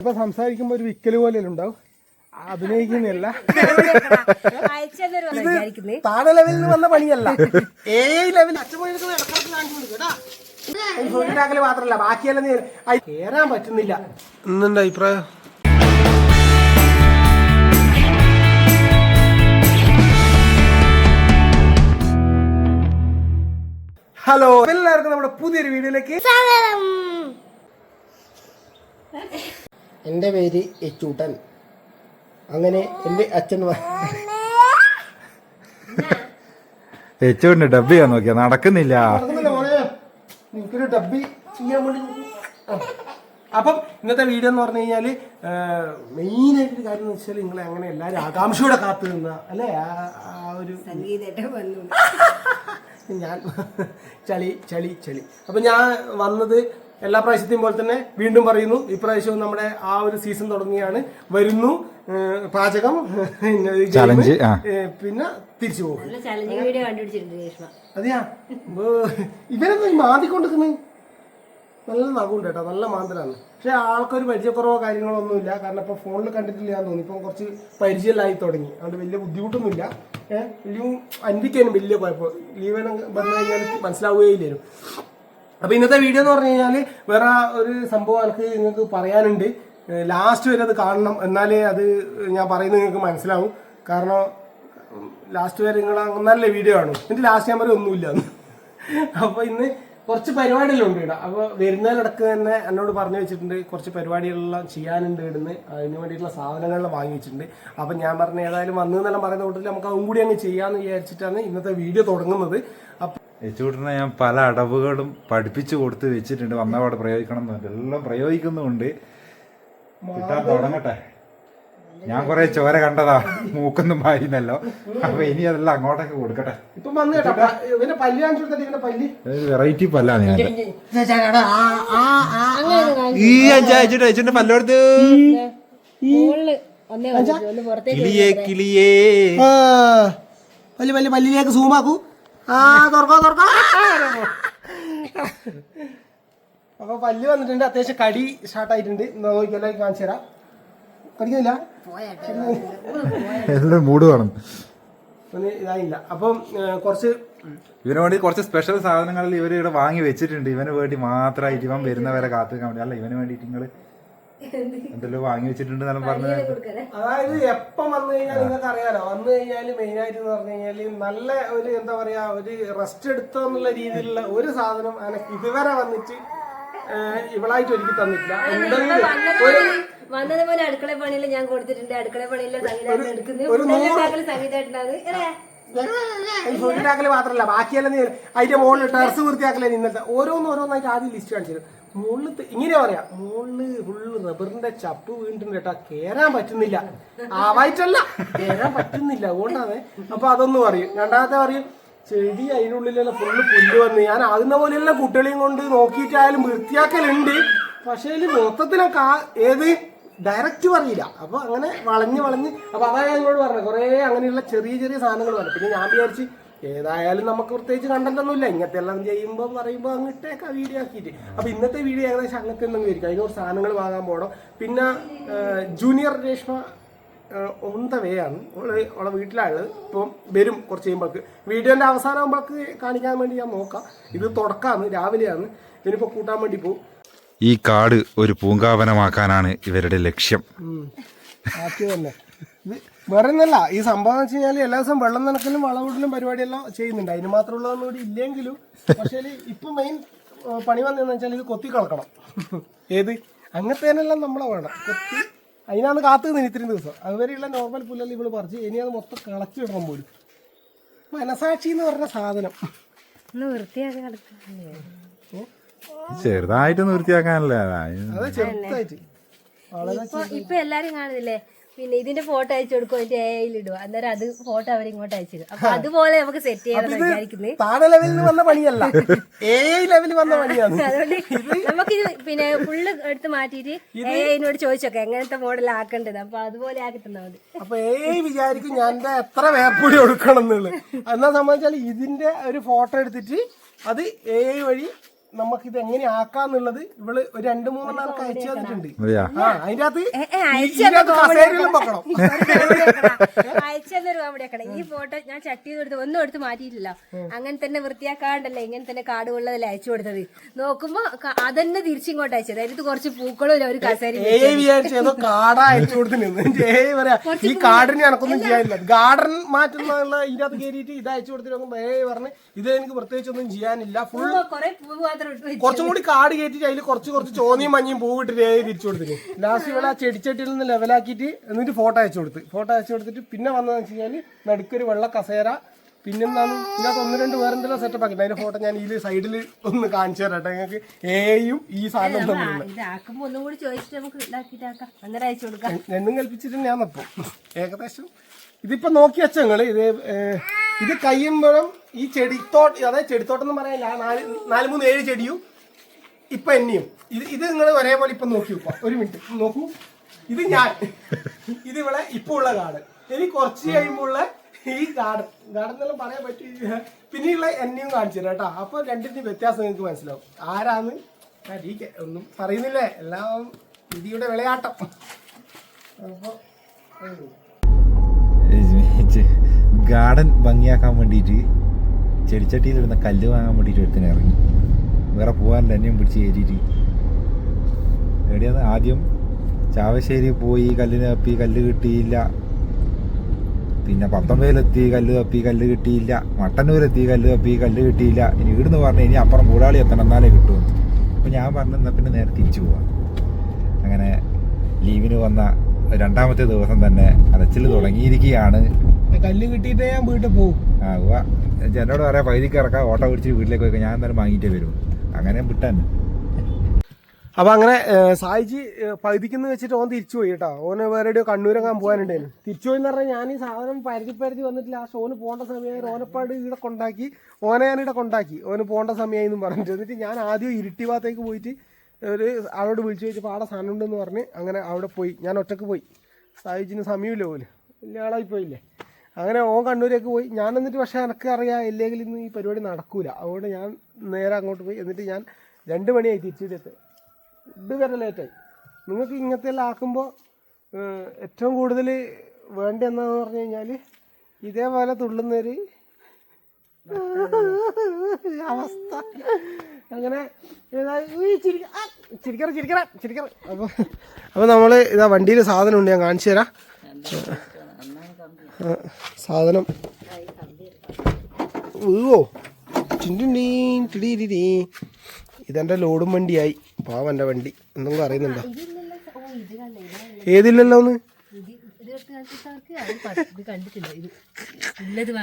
ഇപ്പൊ സംസാരിക്കുമ്പോ ഒരു വിക്കല് പോലെ ഉണ്ടാവും, അഭിനയിക്കുന്നില്ല. താഴെ ലെവലിൽ നിന്ന് വന്ന പണിയല്ല, ലെവൽ അച്ഛനാക്കല് മാത്രല്ല ബാക്കിയെല്ലാം കേറാൻ പറ്റുന്നില്ല. എന്നെന്റെ അഭിപ്രായം. ഹലോ, എല്ലാവർക്കും നമ്മുടെ പുതിയൊരു വീഡിയോയിലേക്ക് സ്വാഗതം. എന്റെ പേര് എച്ചൂട്ടൻ. അങ്ങനെ എന്റെ അച്ഛൻ എച്ചൂട്ടിന് ഡബ് ചെയ്യാൻ നോക്കിയാ നടക്കുന്നില്ല. എനിക്കൊരു ഡബി ചെയ്യാൻ വേണ്ടി. അപ്പം ഇന്നത്തെ വീഡിയോ എന്ന് പറഞ്ഞു കഴിഞ്ഞാല് മെയിനായിട്ടൊരു കാര്യം എന്ന് വെച്ചാൽ നിങ്ങളെ അങ്ങനെ എല്ലാവരും ആകാംക്ഷയോടെ കാത്തു നിന്ന അല്ലെ ആ ഒരു ഞാൻ ചളി ചളി ചളി. അപ്പൊ ഞാൻ വന്നത് എല്ലാ പ്രാവശ്യത്തെയും പോലെ തന്നെ വീണ്ടും പറയുന്നു, ഇപ്രാവശ്യവും നമ്മുടെ ആ ഒരു സീസൺ തുടങ്ങിയാണ്. വരുന്നു, പാചകം, ചലഞ്ച്, പിന്നെ തിരിച്ചു പോകും. അതെയാ, ഇവരൊന്നും മാന്തിക്കൊണ്ടിരിക്കുന്നത് നല്ല നഖമുണ്ട് കേട്ടോ, നല്ല മാന്തലാണ്. പക്ഷെ ആൾക്കൊരു പരിചയക്കുറവോ കാര്യങ്ങളോ ഒന്നുമില്ല. കാരണം ഇപ്പൊ ഫോണിൽ കണ്ടിട്ടില്ല എന്ന് തോന്നി, ഇപ്പം കുറച്ച് പരിചയമായി തുടങ്ങി. അതുകൊണ്ട് വലിയ ബുദ്ധിമുട്ടൊന്നുമില്ല. വലിയ അന്തിക്കാനും വലിയ കുഴപ്പം ലീവനം വന്നു കഴിഞ്ഞാൽ മനസ്സിലാവുകയില്ലായിരുന്നു. അപ്പൊ ഇന്നത്തെ വീഡിയോ എന്ന് പറഞ്ഞു കഴിഞ്ഞാൽ വേറെ ഒരു സംഭവം എനിക്ക് നിങ്ങൾക്ക് പറയാനുണ്ട്. ലാസ്റ്റ് വരെ അത് കാണണം, എന്നാലേ അത് ഞാൻ പറയുന്നത് നിങ്ങൾക്ക് മനസ്സിലാവും. കാരണം ലാസ്റ്റ് വരെ നിങ്ങൾ നല്ല വീഡിയോ കാണും, എന്നിട്ട് ലാസ്റ്റ് ഞാൻ പറയും ഒന്നുമില്ല. അപ്പൊ ഇന്ന് കുറച്ച് പരിപാടികളുണ്ട് ഇവിടെ. അപ്പോൾ വരുന്നതിനിടക്ക് തന്നെ എന്നോട് പറഞ്ഞു വെച്ചിട്ടുണ്ട് കുറച്ച് പരിപാടികളെല്ലാം ചെയ്യാനുണ്ട് ഇടുന്ന്, അതിന് വേണ്ടിയിട്ടുള്ള സാധനങ്ങളെല്ലാം വാങ്ങി വെച്ചിട്ടുണ്ട്. അപ്പം ഞാൻ പറഞ്ഞ ഏതായാലും വന്നു എന്നെല്ലാം പറയുന്ന കൂട്ടത്തിൽ നമുക്ക് അതും കൂടി അങ്ങ് ചെയ്യാമെന്ന് വിചാരിച്ചിട്ടാണ് ഇന്നത്തെ വീഡിയോ തുടങ്ങുന്നത്. അപ്പം എച്ചൂട്ടിനെ ഞാൻ പല അടവുകളും പഠിപ്പിച്ചു കൊടുത്ത് വെച്ചിട്ടുണ്ട്, വന്നപാട് പ്രയോഗിക്കണം എന്ന് പറഞ്ഞിട്ട് എല്ലാം പ്രയോഗിക്കുന്നുണ്ട്. കിട്ടാൻ തുടങ്ങട്ടെ. ഞാൻ കുറെ ചോര കണ്ടതാ, മൂക്കൊന്നും പായിരുന്നല്ലോ. അപ്പൊ ഇനി അതെല്ലാം അങ്ങോട്ടൊക്കെ കൊടുക്കട്ടെ. വെറൈറ്റി പല്ലാണ് ഞാൻ. ഈ അഞ്ചാഴ്ച അയച്ചിട്ട് പല്ലോടത്ത് കിളിയേ കിളിയേ വലിയ വലിയ പല്ലിലേക്ക് സൂമാക്കൂ. അപ്പൊ പല്ല് വന്നിട്ടുണ്ട്, അത്യാവശ്യം കടി സ്റ്റാർട്ടായിട്ടുണ്ട്. നോക്കിയല്ലോ, കാണിച്ചു തരാം. കടിക്കുന്നില്ല, മൂട് വേണം. ഇതായില്ല. അപ്പം കുറച്ച് ഇവന് വേണ്ടി കുറച്ച് സ്പെഷ്യൽ സാധനങ്ങളിൽ ഇവർ ഇവിടെ വാങ്ങി വെച്ചിട്ടുണ്ട്. ഇവന് വേണ്ടി മാത്രമായിട്ട്, ഇവൻ വരുന്നവരെ കാത്തു നിൽക്കാൻ വേണ്ടി. അല്ല, ഇവന് വേണ്ടിയിട്ട് നിങ്ങള് എന്തെല്ലോ വാങ്ങി വെച്ചിട്ടുണ്ട് എന്നെല്ലാം പറഞ്ഞത്. അതായത് എപ്പം വന്നു കഴിഞ്ഞാൽ നിങ്ങൾക്ക് അറിയാലോ, വന്നു കഴിഞ്ഞാല് മെയിൻ ആയിട്ട് എന്ന് പറഞ്ഞു കഴിഞ്ഞാല് നല്ല ഒരു എന്താ പറയാ, ഒരു റെസ്റ്റ് എടുത്തോന്നുള്ള രീതിയിലുള്ള ഒരു സാധനം എനിക്ക് ഇതുവരെ വന്നിട്ട് ഇവളായിട്ട് ഒരുക്കി തന്നിട്ടില്ല. എന്തെങ്കിലും വന്നതുപോലെ അടുക്കള പണിയിൽ ഞാൻ കൊടുത്തിട്ടുണ്ട്. അടുക്കള പണിയിലെ ഫുഡിനാക്കല് മാത്രല്ല ബാക്കിയെല്ലാം അതിന്റെ മുകളിൽ ടെറസ് വൃത്തിയാക്കലേ ഇന്നത്തെ ഓരോന്നായിട്ട് ആദ്യം ലിസ്റ്റ് കാണിച്ചത്. മുകളിൽ ഇങ്ങനെ പറയാ, മുകളില് ഫുള്ള് റബ്ബറിന്റെ ചപ്പ് വീണിട്ടുണ്ട് കേട്ടോ, കേറാൻ പറ്റുന്നില്ല. ആവായിട്ടല്ല, കേറാൻ പറ്റുന്നില്ല, അതുകൊണ്ടാണ്. അപ്പൊ അതൊന്നും പറയും. രണ്ടാമത്തെ പറയും ചെടി അതിനുള്ളിലെല്ലാം ഫുള്ള് പുല്ല് വന്ന്. ഞാൻ ആകുന്ന പോലെയെല്ലാം കുട്ടികളെയും കൊണ്ട് നോക്കിയിട്ടായാലും വൃത്തിയാക്കലുണ്ട്. പക്ഷേ മൊത്തത്തിലൊക്കെ ഏത് ഡയറക്റ്റ് പറയില്ല. അപ്പൊ അങ്ങനെ വളഞ്ഞ് അപ്പൊ അതാ ഞങ്ങളോട് പറഞ്ഞത് കുറെ അങ്ങനെയുള്ള ചെറിയ ചെറിയ സാധനങ്ങൾ പറഞ്ഞു. പിന്നെ ഞാൻ വിചാരിച്ച് ഏതായാലും നമുക്ക് പ്രത്യേകിച്ച് കണ്ടന്റൊന്നുമില്ല, ഇങ്ങനത്തെ എല്ലാം ചെയ്യുമ്പോൾ പറയുമ്പോൾ അങ്ങോട്ടേക്ക് വീഡിയോ ആക്കിയിട്ട്. അപ്പൊ ഇന്നത്തെ വീഡിയോ ഏകദേശം അങ്ങനത്തെ എന്തെങ്കിലും ആയിരിക്കും. അതിനോട് സാധനങ്ങൾ വാങ്ങാൻ പോകണം. പിന്നെ junior Reshma on the way ആണ്, അവളെ വീട്ടിലാണുള്ളത്. ഇപ്പം വരും കുറച്ച് കഴിയുമ്പോൾക്ക്. വീഡിയോന്റെ അവസാനം ആകുമ്പോൾക്ക് കാണിക്കാൻ വേണ്ടി ഞാൻ നോക്കാം. ഇത് തുടക്കമാണ്, രാവിലെയാണ്. ഇതിനിപ്പോ കൂട്ടാൻ വേണ്ടി പോകും. ഈ കാട് ഒരു പൂങ്കാവനമാക്കാനാണ് ഇവരുടെ ലക്ഷ്യം. തന്നെ വേറെ ഒന്നല്ല, ഈ സംഭവം എന്ന് വെച്ച് കഴിഞ്ഞാൽ എല്ലാ ദിവസവും വെള്ളം നനക്കലും വളവിടലും പരിപാടിയെല്ലാം ചെയ്യുന്നുണ്ട്. അതിന് മാത്രമുള്ളതൊന്നും കൂടി ഇല്ലെങ്കിലും. പക്ഷേ ഇപ്പൊ മെയിൻ പണി വന്നതെന്ന് വെച്ചാൽ ഇത് കൊത്തി കളക്കണം. ഏത് അങ്ങനത്തേനെല്ലാം നമ്മളെ വേണം കൊത്തി. അതിനാണ് കാത്തു നിന്ന് ഇത്രയും ദിവസം. അതുവരെയുള്ള നോർമൽ പുല്ലെല്ലാം ഇവള് പറിച്ച് ഇനി അത് മൊത്തം കളച്ചിടണം പോലും. മനസാക്ഷി എന്ന് പറഞ്ഞ സാധനം ചെറുതായിട്ടൊന്നും വൃത്തിയാക്കാനല്ലേ, അത് ചെറുതായിട്ട്. ഇപ്പൊ എല്ലാരും കാണുന്നില്ലേ, പിന്നെ ഇതിന്റെ ഫോട്ടോ അയച്ചു കൊടുക്കും, അതിന്റെ ഇടുക, അന്നേരം അത് ഫോട്ടോ അവരിങ്ങോട്ട് അയച്ചു. അപ്പൊ അതുപോലെ നമുക്ക് സെറ്റ് ചെയ്യാൻ വിചാരിക്കുന്നത്. താഴെ ലെവലിൽ വന്ന പണിയല്ല, ലെവലിൽ വന്ന പണിയാണ്. അതുകൊണ്ട് നമുക്കിത് പിന്നെ ഫുള്ള് എടുത്ത് മാറ്റിയിട്ട് എന്നോട് ചോദിച്ചോക്കെ എങ്ങനത്തെ മോഡൽ ആക്കേണ്ടത്. അപ്പൊ അതുപോലെ ആക്കി തന്നാ മതി. അപ്പൊ വിചാരിക്കും ഞാൻ എത്ര വേർപ്പൊടി കൊടുക്കണം എന്നുള്ളത്. എന്നാ സംബന്ധിച്ചാൽ ഇതിന്റെ ഒരു ഫോട്ടോ എടുത്തിട്ട് അത് വഴി നമുക്കിത് എങ്ങനെ ആക്കാന്നുള്ളത് ഇവള് ഒരു 2-3 എണ്ണം അയച്ചു തന്നിട്ടുണ്ട്. അതെയാ? ആ അതിന്റെ അകത്ത് കസേരയിലും വെക്കണം. അയച്ചൊരു കോമഡി ആക്കണം. ഈ ഫോട്ടോ ഞാൻ ചട്ടി കൊടുത്ത് ഒന്നും എടുത്ത് മാറ്റിയിട്ടില്ല, അങ്ങനെ തന്നെ വൃത്തിയാക്കാണ്ടല്ലേ ഇങ്ങനെ തന്നെ കാട് ഉള്ളതല്ലേ അയച്ചു കൊടുത്തത്. നോക്കുമ്പോ അതന്നെ തിരിച്ചിങ്ങോട്ട് അയച്ചത്. അതിന് കുറച്ച് പൂക്കളും ഇല്ല, ഒരു കസേര ഏതോ കാട അയച്ചു കൊടുത്തിട്ട് പറയാ ഈ കാടിന് എനക്കൊന്നും ചെയ്യാനില്ല, ഗാർഡൻ മാറ്റുന്നുള്ള ഇതിന്റെ അകത്ത് കയറിയിട്ട് ഇത് അയച്ചു കൊടുത്തിട്ട് പറഞ്ഞ് ഇത് എനിക്ക് പ്രത്യേകിച്ചൊന്നും ചെയ്യാനില്ല, ഫുൾ കുറച്ചും കൂടി കാട് കയറ്റിട്ട് അതിൽ കുറച്ച് ചോന്നയും മഞ്ഞയും പൂവിട്ടിട്ട് തിരിച്ചു കൊടുത്തിട്ട് ലാസ്റ്റ് ഇവിടെ ആ ചെടിച്ചട്ടിയിൽ നിന്ന് ലെവലാക്കിയിട്ട് എന്നിട്ട് ഫോട്ടോ അയച്ചു കൊടുത്തിട്ട് പിന്നെ വന്നതെന്ന് വെച്ച് കഴിഞ്ഞാൽ നടുക്കൊരു വെള്ള കസേര, പിന്നെന്താണ് ഇതിനകത്ത് 1-2 വേറെന്തെല്ലാം സെറ്റപ്പ് ആക്കിയിട്ട് അതിന്റെ ഫോട്ടോ ഞാൻ ഈ സൈഡിൽ ഒന്ന് കാണിച്ചു തരാം കേട്ടോ നിങ്ങൾക്ക്. എയും ഈ സാധനം രണ്ടും കൽപ്പിച്ചിട്ട് ഞാൻ നപ്പം ഏകദേശം ഇതിപ്പോ നോക്കി വെച്ച നിങ്ങള് ഇത് കഴിയുമ്പോഴും ഈ അതായത് ചെടിത്തോട്ടം എന്ന് പറയാനില്ല, 4-3-7 ചെടിയും ഇപ്പൊ എന്നെയും ഇത് നിങ്ങൾ ഒരേപോലെ ഇപ്പൊ നോക്കി വെക്കാം. ഒരു മിനിറ്റ് നോക്കൂ, ഇത് ഞാൻ ഇത് ഇവിടെ ഇപ്പൊ ഉള്ള ഗാർഡൻ, ഇനി കുറച്ച് കഴിയുമ്പോ ഉള്ള ഈ ഗാർഡൻ എന്നെല്ലാം പറയാൻ പറ്റില്ല. പിന്നെയുള്ള എന്നെയും കാണിച്ചു തരാം കേട്ടോ. അപ്പൊ രണ്ടിന്റെയും വ്യത്യാസം നിങ്ങൾക്ക് മനസ്സിലാവും ആരാന്ന്. ഒന്നും പറയുന്നില്ലേ, എല്ലാം വിധിയുടെ വിളയാട്ടം. അപ്പൊ ഗാർഡൻ ഭംഗിയാക്കാൻ വേണ്ടിയിട്ട് ചെടിച്ചട്ടിയിലിടുന്ന കല്ല് വാങ്ങാൻ വേണ്ടിയിട്ട് എടുത്തിന് ഇറങ്ങി. വേറെ പോകാനില്ല, എന്നെയും പിടിച്ച് കയറ്റിയിട്ട് എവിടെയാണ് ആദ്യം ചാവശ്ശേരി പോയി കല്ലിന് തപ്പി, കല്ല് കിട്ടിയില്ല. പിന്നെ പത്തമ്പയിലെത്തി കല്ല് തപ്പി, കല്ല് കിട്ടിയില്ല. മട്ടന്നൂരെത്തി കല്ല് തപ്പി, കല്ല് കിട്ടിയില്ല. ഇനി ഇവിടുന്ന് പറഞ്ഞ് ഇനി അപ്പുറം കൂടാളി എത്തണം എന്നാലേ കിട്ടുമെന്ന്. അപ്പം ഞാൻ പറഞ്ഞു എന്നാൽ പിന്നെ നേരെ തിരിച്ചു പോവാം. അങ്ങനെ ലീവിന് വന്ന 2ാമത്തെ ദിവസം തന്നെ അലച്ചിൽ തുടങ്ങിയിരിക്കുകയാണ്. കല്ല് കിട്ടിയിട്ടേ ഞാൻ വീട്ടിൽ പോകും. ആ ഉവ്വ, എന്നോട് പറയാം പൈതിക്ക് ഇറക്കാം, ഓട്ടോ പിടിച്ച് വീട്ടിലേക്ക് പോയി ഞാൻ എന്തായാലും വാങ്ങിയിട്ടേ വരും. അങ്ങനെ വിട്ടാൻ. അപ്പൊ അങ്ങനെ സായിജി പകുതിക്കെന്ന് വെച്ചിട്ട് ഓൻ തിരിച്ചു പോയി കേട്ടോ. ഓന് വേറെ എവിടെയോ കണ്ണൂരങ്ങാൻ പോകാനുണ്ടായിരുന്നു. തിരിച്ചു പോയി എന്ന് പറഞ്ഞാൽ ഞാൻ ഈ സാധനം പരതി വന്നിട്ടില്ല. ആ ഷോന് പോകേണ്ട സമയമായി, ഓനപ്പാട് ഇവിടെ കൊണ്ടാക്കി, ഞാനിവിടെ കൊണ്ടാക്കി, ഓന് പോകേണ്ട സമയമായി എന്ന് പറഞ്ഞിട്ട്. എന്നിട്ട് ഞാൻ ആദ്യം ഇരിട്ടി ഭാഗത്തേക്ക് പോയിട്ട് ഒരു ആളോട് വിളിച്ചു ചോദിച്ചപ്പോൾ ആടെ സാധനം ഉണ്ടെന്ന് പറഞ്ഞ് അങ്ങനെ അവിടെ പോയി. ഞാൻ ഒറ്റക്ക് പോയി, സായിജിന് സമയമില്ല പോലും, വലിയ ആളായി പോയില്ലേ. അങ്ങനെ ഓൻ കണ്ണൂരേക്ക് പോയി. ഞാൻ എന്നിട്ട് പക്ഷേ എനിക്ക് അറിയാം ഇല്ലെങ്കിൽ ഇന്ന് ഈ പരിപാടി നടക്കൂല. അതുകൊണ്ട് ഞാൻ നേരെ അങ്ങോട്ട് പോയി. എന്നിട്ട് ഞാൻ 2 മണിയായി തിരിച്ചിട്ട്, ഇതുവരെ ലേറ്റായി. നിങ്ങൾക്ക് ഇങ്ങനത്തെ എല്ലാം ആക്കുമ്പോൾ ഏറ്റവും കൂടുതൽ വേണ്ട എന്താന്ന് പറഞ്ഞു കഴിഞ്ഞാൽ ഇതേപോലെ തുള്ളുന്നൊരു അവസ്ഥ. അങ്ങനെ ചിരിക്കറ. അപ്പോൾ നമ്മൾ ഇതാ വണ്ടിയിൽ സാധനം ഉണ്ട്, ഞാൻ കാണിച്ചു തരാം. സാധനം വീവോ ഇതെന്റെ ലോഡും വണ്ടിയായി. പാവന്റെ വണ്ടി എന്തെങ്കിലും അറിയുന്നുണ്ടോ? ഏതില്ലല്ലോ ഒന്ന്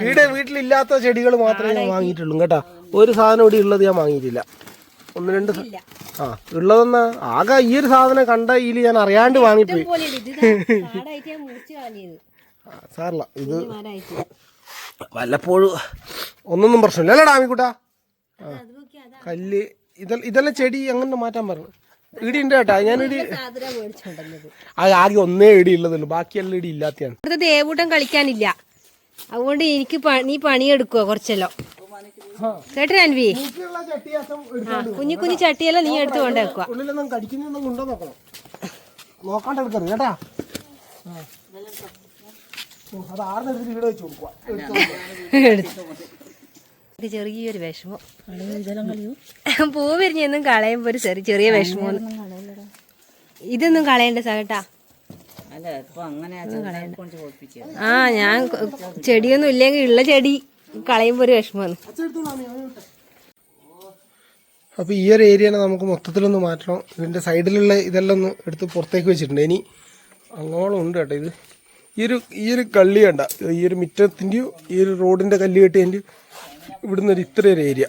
ഇവിടെ വീട്ടിലില്ലാത്ത ചെടികൾ മാത്രമേ ഞാൻ വാങ്ങിയിട്ടുള്ളൂ കേട്ടാ. ഒരു സാധനം ഇവിടെ ഉള്ളത് ഞാൻ വാങ്ങിയിട്ടില്ല. 1-2 ആ ഉള്ളതെന്നാ ആകെ ഈ ഒരു സാധനം കണ്ട ഇതിൽ ഞാൻ അറിയാണ്ട് വാങ്ങിപ്പോയി. സാറില്ല, ഇത് വല്ലപ്പോഴും ഒന്നൊന്നും പ്രശ്നമില്ല അല്ലേടാ ആമിക്കുട്ടാ. കല്ല് ഇതെല്ലാം ചെടി അങ്ങനെ മാറ്റാൻ പറഞ്ഞു. ഇടി ഉണ്ട് കേട്ടാ. ഞാനിടി ആകെ 1 ഇടി ഉള്ളതുള്ളൂ, ബാക്കിയെല്ലാം ഇടി ഇല്ലാത്തതാണ്. ദേവൂട്ടം കളിക്കാനില്ല, അതുകൊണ്ട് എനിക്ക് നീ പണിയെടുക്കുവോ കുറച്ചല്ലോ കേട്ടോ അൻവി. കുഞ്ഞു ചട്ടിയെല്ലാം നീ എടുത്ത് കൊണ്ടുവെക്കുക. ഉള്ളിലൊന്നും കടിക്കുന്നൊന്നും കൊണ്ടോ നോക്കണം, നോക്കാണ്ട് എടുക്കരുത് കേട്ടാ. അത് ആർന്നെടുത്തിട്ട് ഇവിടെ വെച്ച് കൊടുക്കുക. ചെറിയൊരു വിഷമം, പൂ വിരിഞ്ഞൊന്നും കളയുമ്പോ ഒരു ചെറിയ വിഷമം. ഇതൊന്നും കളയണ്ട സാട്ടാ. ആ ഞാൻ ചെടിയൊന്നും ഇല്ലെങ്കിൽ ഉള്ള ചെടി കളയുമ്പോ ഒരു വിഷമമാണ്. അപ്പൊ ഈ ഒരു ഏരിയനെ നമുക്ക് മൊത്തത്തിലൊന്ന് മാറ്റണം. ഇതിന്റെ സൈഡിലുള്ള ഇതെല്ലാം ഒന്ന് എടുത്ത് പുറത്തേക്ക് വെച്ചിട്ടുണ്ട്. ഇനി അങ്ങോളം ഉണ്ട് കേട്ടോ. ഇത് ഈ ഒരു കള്ളി കണ്ട, ഈ ഒരു മുറ്റത്തിൻ്റെയോ ഈ ഒരു റോഡിന്റെ കല്ല് കെട്ടിയതിൻ്റെ ഇവിടുന്ന് ഒരു ഇത്ര ഒരു ഏരിയ.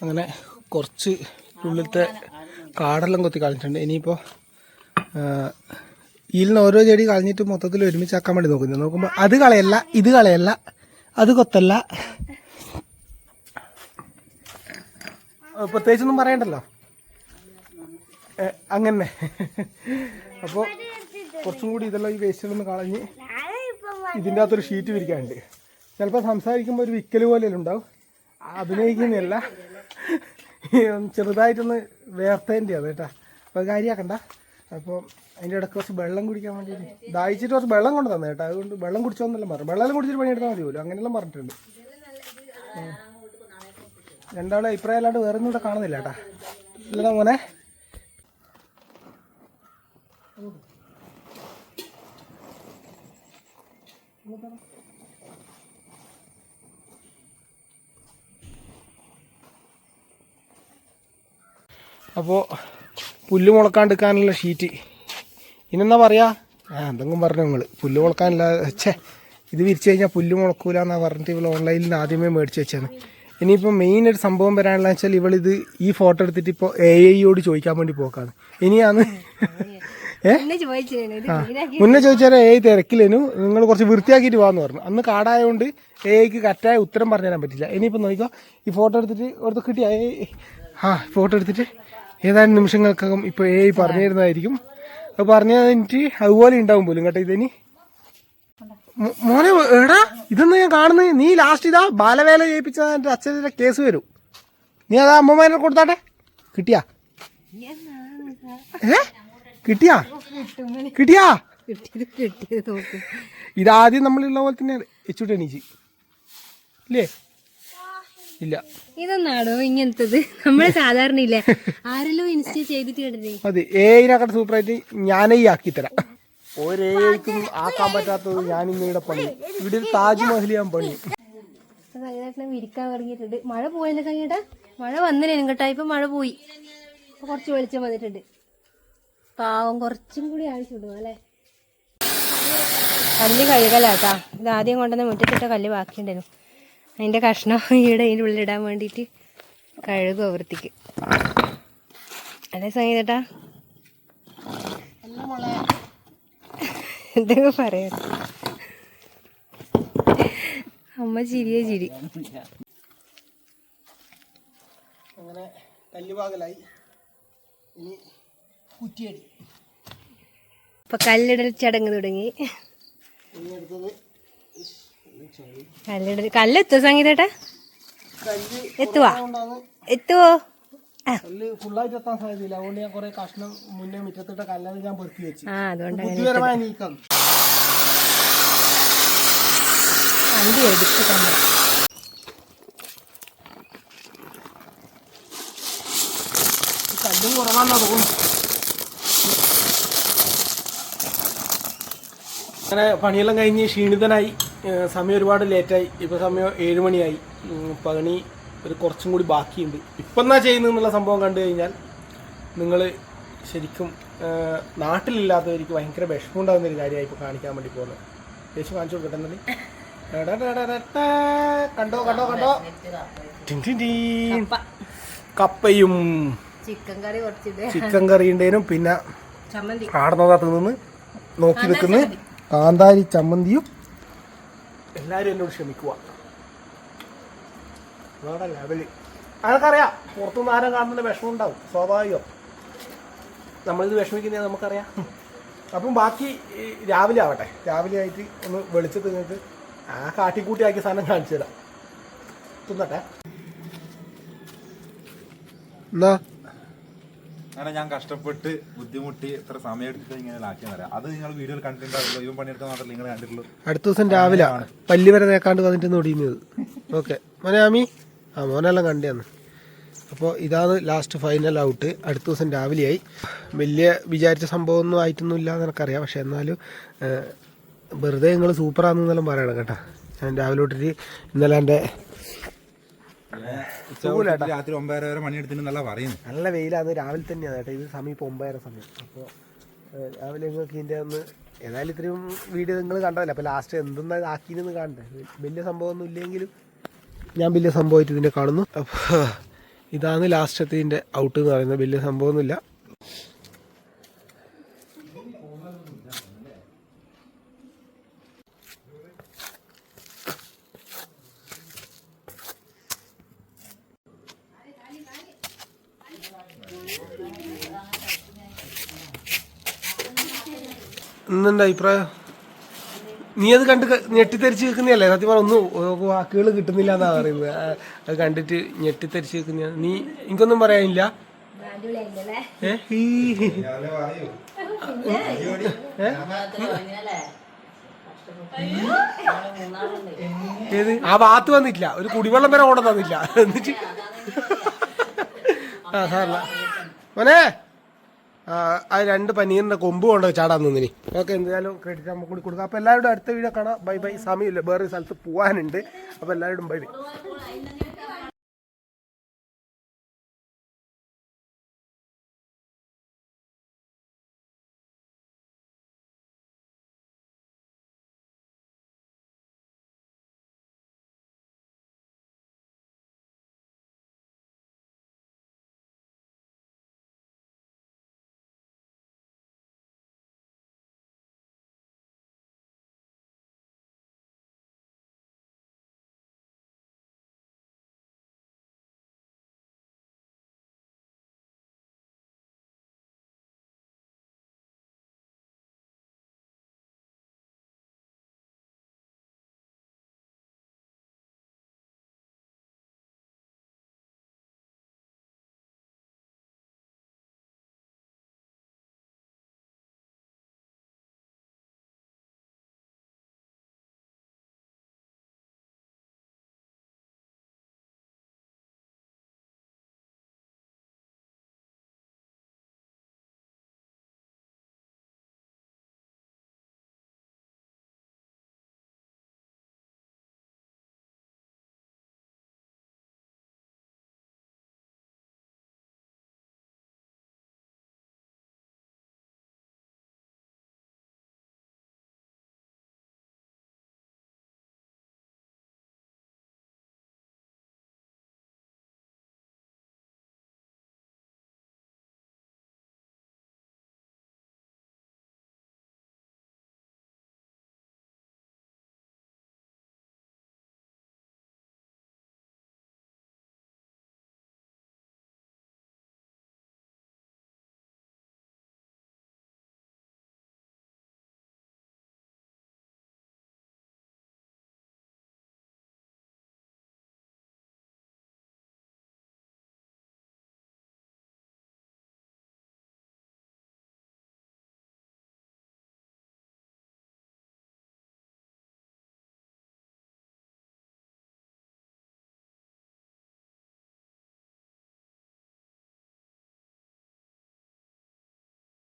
അങ്ങനെ കുറച്ച് ഉള്ളിലത്തെ കാടെല്ലാം കൊത്തി കളഞ്ഞിട്ടുണ്ട്. ഇനിയിപ്പോൾ ഇതിൽ ഓരോ ചെടി കളഞ്ഞിട്ട് മൊത്തത്തിൽ ഒരുമിച്ചാക്കാൻ വേണ്ടി നോക്കുന്നത്. നോക്കുമ്പോൾ അത് കളയല്ല, ഇത് കളയല്ല, അത് കൊത്തല്ല, പ്രത്യേകിച്ചൊന്നും പറയണ്ടല്ലോ. അങ്ങനെ അപ്പോൾ കുറച്ചും കൂടി ഇതെല്ലാം ഈ വേസ്റ്റുകളൊന്ന് കളഞ്ഞ് ഇതിൻ്റെ അകത്തൊരു ഷീറ്റ് വിരിക്കാനുണ്ട്. ചിലപ്പോൾ സംസാരിക്കുമ്പോൾ ഒരു വിക്കൽ പോലെ ഉണ്ടാവും, അഭിനയിക്കുന്നതല്ല, ചെറുതായിട്ടൊന്ന് വേർത്തേൻ്റെയാണ് കേട്ടോ. അപ്പോൾ കാര്യമാക്കണ്ട. അപ്പോൾ അതിൻ്റെ ഇടയ്ക്ക് കുറച്ച് വെള്ളം കുടിക്കാൻ വേണ്ടിയിട്ട് ദാഹിച്ചിട്ട് കുറച്ച് വെള്ളം കൊണ്ട് തന്നെ കേട്ടോ. അതുകൊണ്ട് വെള്ളം കുടിച്ചോന്നെല്ലാം പറഞ്ഞു. വെള്ളം കുടിച്ചിട്ട് പണിയെടുത്താൽ മതി പോലും, അങ്ങനെയെല്ലാം പറഞ്ഞിട്ടുണ്ട്. രണ്ടാളെ അഭിപ്രായം അല്ലാണ്ട് വേറെ ഒന്നും ഇവിടെ കാണുന്നില്ല കേട്ടാ. ഇല്ലടാ മോനെ. അപ്പോൾ പുല്ല് മുളക്കാണ്ടിരിക്കാനുള്ള ഷീറ്റ് ഇനെന്നാ പറയാ, എന്തെങ്കിലും പറഞ്ഞു നിങ്ങൾ. പുല്ല് മുളക്കാനില്ല, ഇത് വിരിച്ചു കഴിഞ്ഞാൽ പുല്ല് മുളക്കൂല എന്നാ പറഞ്ഞിട്ട് ഇവൾ ഓൺലൈനിൽ നിന്ന് ആദ്യമേ മേടിച്ച് വെച്ചാണ്. ഇനിയിപ്പോൾ മെയിൻ ഒരു സംഭവം വരാനുള്ള വെച്ചാൽ ഇവളിത് ഈ ഫോട്ടോ എടുത്തിട്ട് ഇപ്പോൾ AI ചോദിക്കാൻ വേണ്ടി പോക്കാണ്. ഇനിയാണ് മുന്നേ ചോദിച്ചാൽ AI തിരക്കില്ലേനു, നിങ്ങൾ കുറച്ച് വൃത്തിയാക്കിയിട്ട് പോകാമെന്ന് പറഞ്ഞു. അന്ന് കാടായതുകൊണ്ട് AIക്ക് കറക്റ്റായ ഉത്തരം പറഞ്ഞു തരാൻ പറ്റില്ല. ഇനിയിപ്പോൾ നോക്കിക്കോ, ഈ ഫോട്ടോ എടുത്തിട്ട് ഓർത്ത് കിട്ടിയ ഫോട്ടോ എടുത്തിട്ട് ഏതാനും നിമിഷങ്ങൾക്കകം ഇപ്പോൾ AI പറഞ്ഞു തരുന്നതായിരിക്കും. അത് പറഞ്ഞു തന്നിട്ട് അതുപോലെ ഉണ്ടാവും പോലും കേട്ടോ. ഇതിനി മോനെ എടാ ഇതൊന്നും ഞാൻ കാണുന്നത്, നീ ലാസ്റ്റ് ഇതാ ബാലവേല ചെയ്യിപ്പിച്ച എൻ്റെ അച്ഛൻ്റെ കേസ് വരും. നീ അതാ അമ്മമാരെ കൊടുത്താട്ടെ. കിട്ടിയാ കിട്ടിയാ കിട്ടിയാ ഇതാദ്യം നമ്മളുള്ള പോലെ തന്നെ വെച്ചുവിട്ട് എണീച്ച് ഇല്ലേ? ഇല്ല, ഇതൊന്നാണോ ഇങ്ങനത്തത്? നമ്മളെ സാധാരണ ഇല്ലേ ആരെല്ലോ ഇൻസ്റ്റ ചെയ്തിട്ട് കണ്ടില്ലേ? മതി AI സൂപ്പറായിട്ട് ഞാനേ ആക്കി തരാം. ഒരേക്കും ആക്കാൻ പറ്റാത്തത് ഞാൻ ഇന്ന് ഇവിടെ പണി. ഇവിടെ ഒരു താജ്മഹൽ ഞാൻ പണി. സംഗീതം വിരിക്കാൻ തുടങ്ങിയിട്ടുണ്ട്. മഴ പോയല്ലേ സംഗീത? മഴ വന്നില്ലേനും കേട്ടാ, ഇപ്പൊ മഴ പോയി, കുറച്ച് വെളിച്ചം വന്നിട്ടുണ്ട്. പാവം കുറച്ചും കൂടി ആവശ്യമുണ്ടോ അല്ലേ? കല്ല് കഴുകലാട്ടാ. ഇത് ആദ്യം കൊണ്ടുവന്ന മുറ്റത്തിട്ട കല്ല് ബാക്കിയുണ്ടായിരുന്നു. അതിന്റെ കഷ്ണം ഈടെ അതിൻ്റെ ഉള്ളിലിടാൻ വേണ്ടിയിട്ട് കഴുകുക വൃത്തിക്ക്. അല്ലേ സംഗീതട്ടാ? എന്തൊക്കെ പറയാ, അമ്മ ചിരിയേ ചിരി. അങ്ങനെ കല്ലുപാകലായി, ഇനി കുറ്റിയടി. ഇപ്പൊ കല്ലിടൽ ചടങ്ങ് തുടങ്ങി. കല്ലെത്തുവോ സംഗീതേട്ടാ? എത്തുവോ? കല്ല് ഫുള്ളായിട്ട് എത്താൻ സാധ്യതയില്ല. അതുകൊണ്ട് ഞാൻ കുറെ കഷ്ണം മുന്നേ മുറ്റത്തിട്ട കല്ലത് ഞാൻ പെറുക്കി വെച്ചു. അതുകൊണ്ട് ബുദ്ധിപരമായ നീക്കം. വണ്ടി എടുത്ത് തന്നെ കല്ലും കുറവാന്നാ തോന്നുന്നു. അങ്ങനെ പണിയെല്ലാം കഴിഞ്ഞ് ക്ഷീണിതനായി. സമയം ഒരുപാട് ലേറ്റായി. ഇപ്പോൾ സമയം 7 മണിയായി. പണി ഒരു കുറച്ചും കൂടി ബാക്കിയുണ്ട്. ഇപ്പം എന്നാ ചെയ്യുന്നതെന്നുള്ള സംഭവം കണ്ടു കഴിഞ്ഞാൽ നിങ്ങൾ ശരിക്കും നാട്ടിലില്ലാത്തവർക്ക് ഭയങ്കര വിഷമമുണ്ടാകുന്നൊരു കാര്യമായി ഇപ്പോൾ കാണിക്കാൻ വേണ്ടി പോകുന്നത്. ചേച്ചി കാണിച്ചു കൊടുക്കട്ടെ എന്നല്ലേ? കണ്ടോ കണ്ടോ കണ്ടോ, കപ്പയും ചിക്കൻ കറി ഉണ്ടേനും പിന്നെ ആടുന്നതാ തിന്ന് നോക്കി നിൽക്കുന്നു കാന്താരി ചമ്മന്തിയും. എല്ലാവരും എന്നോട് ക്ഷമിക്കുക. ലെവല് അതൊക്കറിയാം. പുറത്തുനിന്ന് ആരും കാണുന്നതിന്റെ വിഷമം ഉണ്ടാവും, സ്വാഭാവികം. നമ്മളിത് വിഷമിക്കുന്നത് നമുക്കറിയാം. അപ്പം ബാക്കി രാവിലെ ആവട്ടെ. രാവിലെ ആയിട്ട് ഒന്ന് വെളിച്ചത്ത് നിങ്ങൾക്ക് ആ കാട്ടിക്കൂട്ടി ആക്കിയ സാധനം കാണിച്ചു തരാം. തിന്നട്ടെ. എന്നാ അങ്ങനെ ഞാൻ കഷ്ടപ്പെട്ട് ബുദ്ധിമുട്ടി എത്ര സമയം എടുത്തിട്ട് ഇങ്ങനെ ആക്കിയാൽ തരാം. അത് നിങ്ങൾ വീഡിയോയിൽ കണ്ടിട്ടുണ്ടാവില്ല. ഇവൻ പണിയെടുക്കാൻ മാത്രമല്ല നിങ്ങൾ കണ്ടിട്ടുള്ളൂ. അടുത്ത ദിവസം രാവിലെ പല്ലി വരെ തേക്കാണ്ട് വന്നിട്ട് ഒടിയുന്നത്. ഓക്കെ മോനെ ആമി, മോനെല്ലാം കണ്ടിയാന്ന്. അപ്പോൾ ഇതാണ് ലാസ്റ്റ് ഫൈനൽ ഔട്ട്. അടുത്ത ദിവസം രാവിലെയായി. വലിയ വിചാരിച്ച സംഭവമൊന്നും ആയിട്ടൊന്നും ഇല്ല എന്ന് എനിക്കറിയാം. പക്ഷെ എന്നാലും വെറുതെ നിങ്ങൾ സൂപ്പറാണെന്നെല്ലാം പറയണം കേട്ടോ. ഞാൻ രാവിലെ തൊട്ടിട്ട് ഇന്നലെ എൻ്റെ രാത്രി 9:30 വരെ പണിയെടുത്തിട്ട് നല്ല പറയുന്നു. നല്ല വെയിലാണ്. രാവിലെ തന്നെയാണ് കേട്ടോ. ഇത് സമയം ഇപ്പോൾ 9:30 സമയം. അപ്പോൾ രാവിലെ നിങ്ങൾക്ക് ഇതിൻ്റെ ഒന്ന് ഏതായാലും ഇത്രയും വീഡിയോ നിങ്ങൾ കണ്ടതല്ലേ. അപ്പോൾ ലാസ്റ്റ് എന്തെന്നാ ആക്കിയെന്ന് കാണണ്ടേ. വലിയ സംഭവമൊന്നും ഇല്ലെങ്കിലും ഞാൻ വലിയ സംഭവമായിട്ട് ഇതിനെ കാണുന്നു. അപ്പോൾ ഇതാണ് ലാസ്റ്റത്തെ ഇതിൻ്റെ ഔട്ട് എന്ന് പറയുന്നത്. വലിയ സംഭവമൊന്നുമില്ല. ഇന്നെന്താ അഭിപ്രായം? നീ അത് കണ്ട് ഞെട്ടിത്തെരിച്ച് നിൽക്കുന്നതല്ലേ? സത്യം പറഞ്ഞ ഒന്നും വാക്കുകൾ കിട്ടുന്നില്ല എന്നാ പറയുന്നത്. അത് കണ്ടിട്ട് ഞെട്ടിത്തെരിച്ച് നിൽക്കുന്ന നീ. എനിക്കൊന്നും പറയാനില്ല. ഏത് ആ ഭാഗത്ത് വന്നിട്ടില്ല, ഒരു കുടിവെള്ളം വരെ ഓടാൻ തന്നില്ല. എന്നിട്ട് ആ സാറല്ല മോനെ, ആ 2 പനീറിന്റെ കൊമ്പ് കൊണ്ട് ചാടാൻ നിന്നിനി. ഓക്കെ, എന്തായാലും ക്രെഡിറ്റ് നമുക്ക് കൂടി കൊടുക്കാം. അപ്പോൾ എല്ലാവരും അടുത്ത വീഡിയോ കാണാം. Bye bye. സമയമില്ല, വേറെ സ്ഥലത്ത് പോകാനുണ്ട്. അപ്പോൾ എല്ലാവരും ബൈ ബൈ.